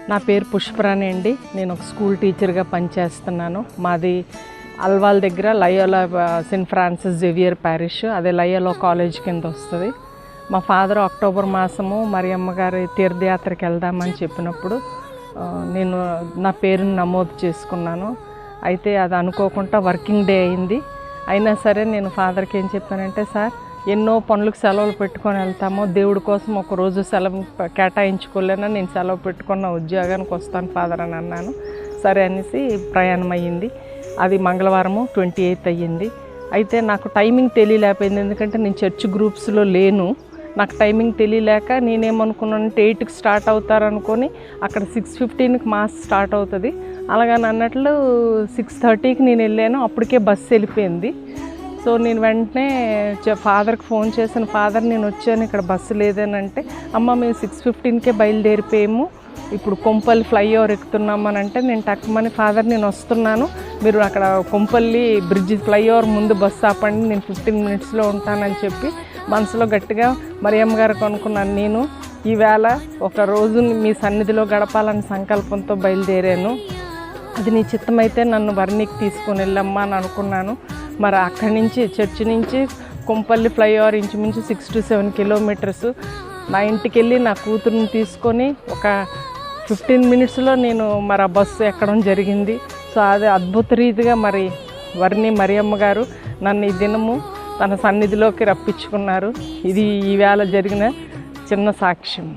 నా పేరు పుష్పరాణి అండి. నేను ఒక స్కూల్ టీచర్గా పనిచేస్తున్నాను. మాది అల్వాల్ దగ్గర Loyola saint Francis Xavier parish, అదే లయోలా కాలేజ్ కింద వస్తుంది. మా ఫాదర్ అక్టోబర్ మాసము మరియమ్మ గారి తీర్థయాత్రకి వెళ్దామని చెప్పినప్పుడు నేను నా పేరుని నమోదు చేసుకున్నాను. అయితే అది అనుకోకుండా వర్కింగ్ డే అయింది. అయినా సరే నేను ఫాదర్కి ఏం చెప్పానంటే, సార్ ఎన్నో పనులకు సెలవులు పెట్టుకొని వెళ్తామో, దేవుడి కోసం ఒకరోజు సెలవు కేటాయించుకోలేనా, నేను సెలవు పెట్టుకున్న ఉద్యోగానికి వస్తాను ఫాదర్ అని అన్నాను. సరే అనేసి ప్రయాణం అయ్యింది. అది మంగళవారము 28th అయ్యింది. అయితే నాకు టైమింగ్ తెలియలేకపోయింది, ఎందుకంటే నేను చర్చ్ గ్రూప్స్లో లేను. నాకు టైమింగ్ తెలియలేక నేనేమనుకున్నానంటే 8కి స్టార్ట్ అవుతారనుకొని అక్కడ 6:15కి మాస్ స్టార్ట్ అవుతుంది. అలాగని అన్నట్లు 6:30కి నేను వెళ్ళాను. అప్పటికే బస్సు వెళ్ళిపోయింది. సో నేను వెంటనే ఫాదర్కి ఫోన్ చేశాను, ఫాదర్ నేను వచ్చాను, ఇక్కడ బస్సు లేదని అంటే, అమ్మ మేము 6:15కే బయలుదేరిపోయాము, ఇప్పుడు కొంపల్లి ఫ్లైఓవర్ ఎక్కుతున్నామని అంటే, నేను టక్కుమని ఫాదర్ నేను వస్తున్నాను, మీరు అక్కడ కొంపల్లి బ్రిడ్జ్ ఫ్లైఓవర్ ముందు బస్సు ఆపండి, నేను 15 minutesలో ఉంటానని చెప్పి మనసులో గట్టిగా మరియమ్మ గారికి అనుకున్నాను. నేను ఈవేళ ఒక రోజు మీ సన్నిధిలో గడపాలని సంకల్పంతో బయలుదేరాను. అది నీ చిత్తమైతే నన్ను వర్ణికి తీసుకొని వెళ్ళమ్మా అని అనుకున్నాను. మరి అక్కడి నుంచి చర్చి నుంచి కొంపల్లి ఫ్లైఓవర్ ఇంచుమించు 6 to 7 kilometers. నా ఇంటికి వెళ్ళి నా కూతురుని తీసుకొని ఒక 15 minutesలో నేను మరి ఆ బస్సు ఎక్కడం జరిగింది. సో అది అద్భుత రీతిగా మరి వర్ణి మరియమ్మ గారు నన్ను ఈ దినము తన సన్నిధిలోకి రప్పించుకున్నారు. ఇది ఈవేళ జరిగిన చిన్న సాక్ష్యం.